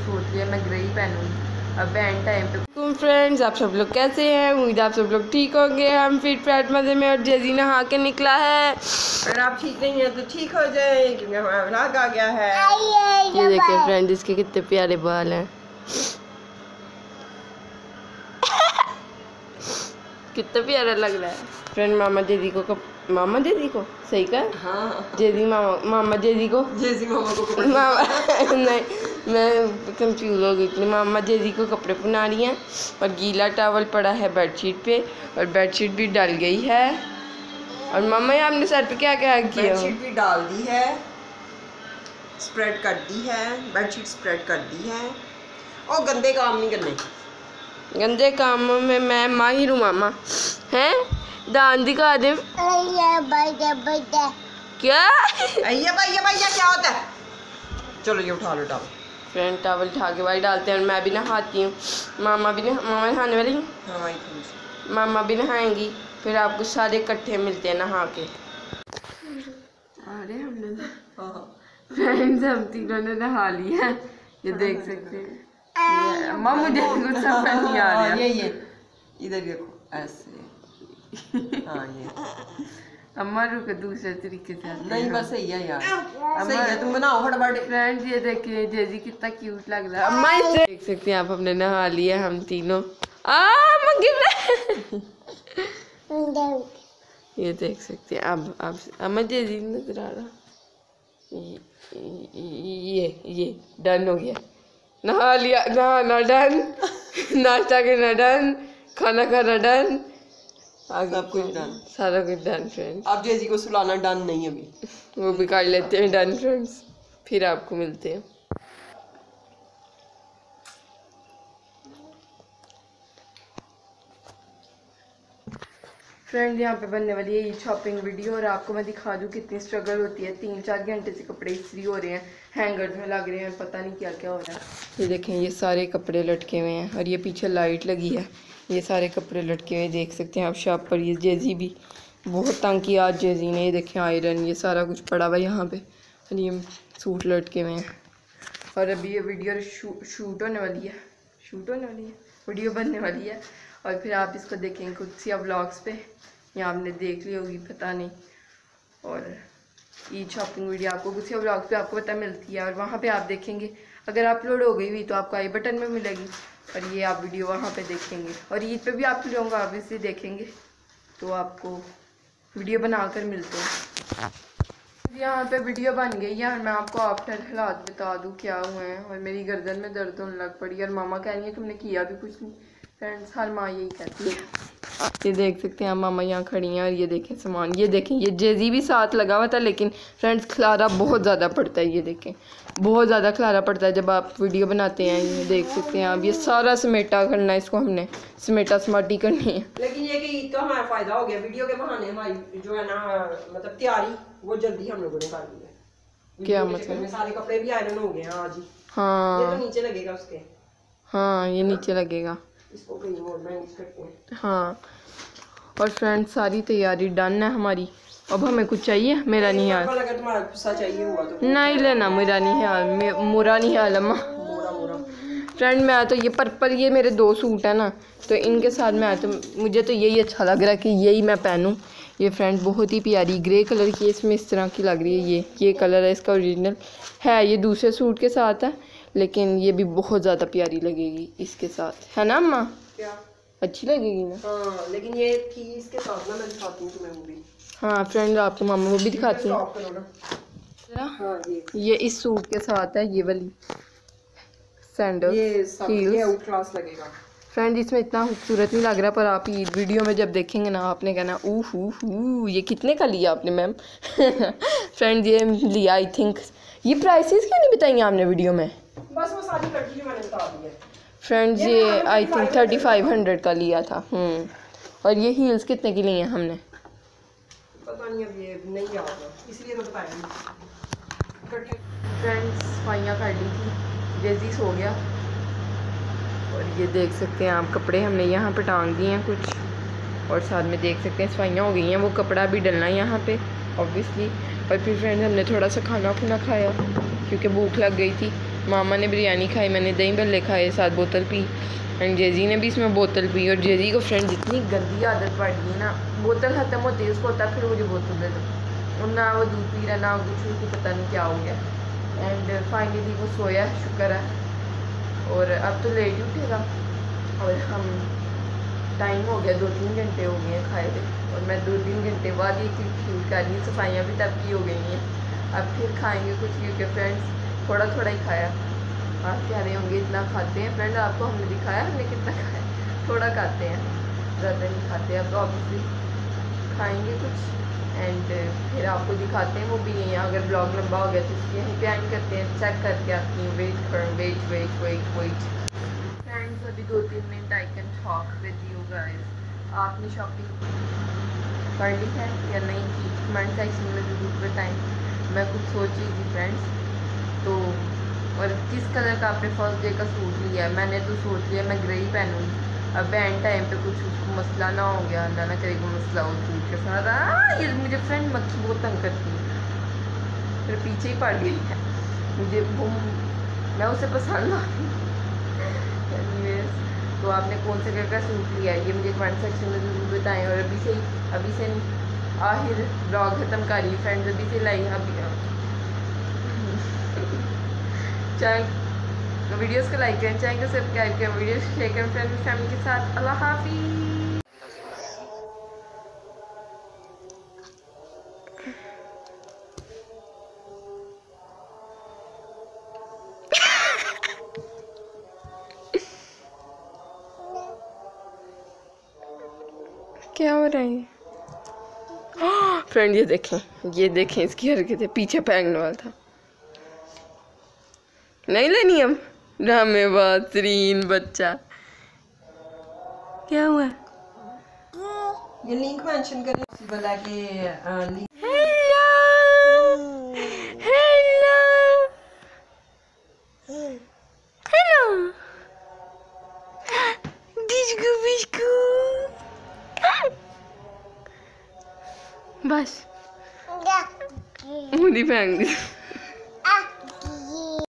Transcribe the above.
सोच लिया मैं ग्रे ही पहनूंगी अब एंड टाइम पे। फ्रेंड्स आप सब लोग कैसे हैं? उम्मीद आप सब लोग ठीक होंगे। हम फिट फैट मजे में और जेजी नहा के निकला है। अगर आप ठीक नहीं है तो ठीक हो जाए क्योंकि हमारा व्लॉग आ गया है। ये देखिए फ्रेंड इसके कितने प्यारे बाल हैं। कितना प्यारा लग रहा है फ्रेंड। मामा जेजी को मामा जेजी को सही कहा? हाँ जेजी मामा जेजी को मामा नहीं मैं कंफ्यूज हो गई थी। मामा जेजी को कपड़े पहना रही हैं और गीला टॉवल पड़ा है बेडशीट पे और बेडशीट भी डल गई है। और मामा ये आपने सर पे क्या क्या किया? बेडशीट भी डाल दी है, स्प्रेड कर दी है, बेडशीट स्प्रेड कर दी है। और गंदे काम नहीं करने। गंदे कामों में मैं माहिर हूँ मामा। हैं दान दिखा दे। क्या भैया क्या होता है? चलो ये उठा लो टॉवल। फ्रेंड टॉवल उठा के भाई डालते हैं और मैं भी नहाती हूँ। मामा नहाने वाली हैं? हाँ मामा भी नहाएंगी फिर आपको सारे इकट्ठे मिलते हैं नहा के। अरे हमने फ्रेंड्स हम तीनों ने नहा लिया ये देख सकते हैं। अम्मा मुझे कुछ समझ नहीं आ रहा। ये इधर देखो ऐसे। हाँ ये अम्मा रुको दूसरे तरीके से नहीं बस सही है यार। सही है तुम बनाओ फटाफट। फ्रेंड्स ये देखिए जेजी कितना क्यूट लग रहा है। अम्मा इसे देख सकते हैं आप हमने नहा लिया हम तीनों। ये देख सकते हैं अब अम्मा जेजी नजर आ रहा। ये डन हो गया। नहा लिया नहाना डन, नाश्ता करना डन, खाना खाना डन, सब कुछ डन, सारा कुछ डन फ्रेंड्स। आप जेजी को सुलाना डन नहीं अभी, वो भी कर लेते हैं डन फ्रेंड्स। फिर आपको मिलते हैं। फ्रेंड यहाँ पे बनने वाली है ये शॉपिंग वीडियो और आपको मैं दिखा दूँ कितनी स्ट्रगल होती है। 3-4 घंटे से कपड़े इस्त्री हो रहे हैं, हैंगर्स में लग रहे हैं, पता नहीं क्या क्या हो रहा है। ये देखें ये सारे कपड़े लटके हुए हैं और ये पीछे लाइट लगी है। ये सारे कपड़े लटके हुए देख सकते हैं आप शॉप पर। ये जेजी भी बहुत तंग किया आज जेजी ने। ये देखें आयरन ये सारा कुछ पड़ा हुआ यहाँ पे और ये सूट लटके हुए हैं। और अभी ये वीडियो शूट होने वाली है, वीडियो बनने वाली है और फिर आप इसको देखेंगे कुछ या व्लॉग्स पे या आपने देख ली होगी पता नहीं। और ईद शॉपिंग वीडियो आपको कुछ या व्लॉग्स पे आपको पता मिलती है और वहाँ पे आप देखेंगे। अगर अपलोड हो गई हुई तो आपको आई बटन में मिलेगी और ये आप वीडियो वहाँ पे देखेंगे। और ईद पे भी आप लोग ऑब्वियसली देखेंगे तो आपको वीडियो बनाकर मिलते हैं। यहाँ पे वीडियो बन गई है और मैं आपको आफ्टर हालात बता दूँ क्या हुए हैं। और मेरी गर्दन में दर्द होने लग पड़ी और मामा कह रही है तुमने किया भी कुछ नहीं। फ्रेंड्स हर माँ यही कहती है। ये देख सकते हैं मामा यहाँ खड़ी हैं और ये देखें सामान। ये देखें ये जेजी भी साथ लगा हुआ था लेकिन फ्रेंड्स खलारा बहुत ज़्यादा पड़ता है। ये देखें बहुत ज़्यादा खलारा पड़ता है जब आप वीडियो बनाते हैं। ये देख सकते हैं आप ये सारा समेटा करना है, इसको हमने समेटा समाटी करनी है। लेकिन ये कि ईद का हमारा फायदा हो गया, वीडियो के बहाने हमारी जो है ना मतलब तैयारी वो जल्दी हम लोगों ने कर ली है। क्या मतलब? सारे कपड़े भी आयरन हो गए हैं आज ही। हाँ ये तो नीचे लगेगा उसके। हाँ ये नीचे लगेगा इसको कहीं और मैनेज करते हैं। हाँ और फ्रेंड्स सारी तैयारी डन है हमारी। अब हमें कुछ चाहिए? मेरा नहीं हाल। अगर तुम्हारा गुस्सा चाहिए हुआ तो नहीं लेना मेरा नहीं हाल, मोरा नहीं हाल अम्मा। मोरा फ्रेंड मैं तो ये पर्पल ये मेरे 2 सूट है ना तो इनके साथ मैं तो मुझे तो यही अच्छा लग रहा है कि यही मैं पहनूं। ये फ्रेंड बहुत ही प्यारी ग्रे कलर की इसमें इस तरह की लग रही है। ये कलर है इसका ओरिजिनल है। ये दूसरे सूट के साथ है लेकिन ये भी बहुत ज़्यादा प्यारी लगेगी इसके साथ, है ना अम्मा? क्या अच्छी लगेगी ना? हाँ लेकिन ये थी इसके साथ ना मैं दिखाती हूँ तुम्हें वो भी। हाँ फ्रेंड आपको मामा वो भी दिखाती हूँ। हाँ, ये इस सूट के साथ है ये वाली सैंडल ये आउट क्लास लगेगा। फ्रेंड इसमें इतना खूबसूरत नहीं लग रहा पर आप ये वीडियो में जब देखेंगे ना आपने कहना ये कितने का लिया आपने मैम? फ्रेंड ये लिया आई थिंक ये प्राइसेस क्यों नहीं बताई आपने वीडियो में? बस वो सारी लड़की मैंने बता दी है। फ्रेंड्स ये आई थिंक 3500 का लिया था। और ये हील्स कितने की लिए हैं हमने? पता नहीं अब ये नहीं याद है इसलिए तो बताया नहीं। फ्रेंड्स सफाइयाँ कर ली थी, जेजी सो गया और ये देख सकते हैं आप कपड़े हमने यहाँ पे टांग दिए हैं कुछ और साथ में देख सकते हैं सफाइयाँ हो गई हैं। वो कपड़ा भी डलना है यहाँ पे ऑब्वियसली। और फिर फ्रेंड्स हमने थोड़ा सा खाना खुना खाया क्योंकि भूख लग गई थी मामा ने बिरयानी खाई, मैंने दही भल्ले खाए, साथ बोतल पी। एंड जेजी ने भी इसमें बोतल पी। और जेजी को फ्रेंड जितनी गंदी आदत पड़ गई है ना, बोतल ख़त्म होती है उसको होता है फिर मुझे बोतल दे दो, और ना वो दूध पी रहा ना कुछ, उसको पता नहीं क्या हो गया। एंड फाइनली वो सोया, शुक्र है। और अब तो लेट ही उठेगा। और हम टाइम हो गया 2-3 घंटे हो गए हैं खाए थे, और मैं 2-3 घंटे बाद ही फील कर रही हूँ। सफाइयाँ भी तब की हो गई हैं, अब फिर खाएंगे कुछ, क्योंकि फ्रेंड्स थोड़ा थोड़ा ही खाया। आप कह रहे होंगे इतना खाते हैं फ्रेंड, आपको हमने दिखाया हमने कितना खाया, थोड़ा खाते हैं, ज़्यादा नहीं खाते। अब तो ऑब्वियसली खाएंगे कुछ एंड फिर आपको दिखाते हैं। वो भी नहीं है, अगर ब्लॉग लंबा हो गया तो इसलिए यहीं पे एंड करते हैं। चेक करके आती हूँ, वेट कर, वेट फ्रेंड्स। अभी 2-3 minute I can talk with you guys. आपने शॉपिंग कर ली है या नहीं की, कमेंट सेक्शन में ज़रूर बताएं। मैं कुछ सोच रही थी फ्रेंड्स, तो और किस कलर का आपने फर्स्ट डे का सूट लिया है। मैंने तो सोच लिया मैं ग्रे ही पहनूँगी। अब एंड टाइम पे कुछ उसको मसला ना हो गया, ना करेगा मसला हो सूट के साथ। ये मुझे फ्रेंड मक्खी बहुत तंग करती है, फिर पीछे ही पड़ गई है मुझे वो, मैं उसे पसंद आ गई। तो आपने कौन से कलर का सूट लिया है ये मुझे कमेंट सेक्शन में ज़रूर बताएं। और अभी से आखिर ब्लॉग ख़त्म कर रही फ्रेंड्स, अभी से लाइक अभी चाहे वीडियोस को लाइक करें, चैनल को सब्सक्राइब करें, वीडियोस शेयर करें फ्रेंड फैमिली के साथ। अल्लाह हाफिज़। क्या हो रहा है फ्रेंड? ये देखें इसकी हरकत है, पीछे फेंकने वाला था। नहीं लेनी हम ड्रामेबाज तरीन बच्चा। क्या हुआ? ये लिंक मेंशन करना बोला कि link. Hello hello hello disco बिस्को बस मुझे फेंक दी।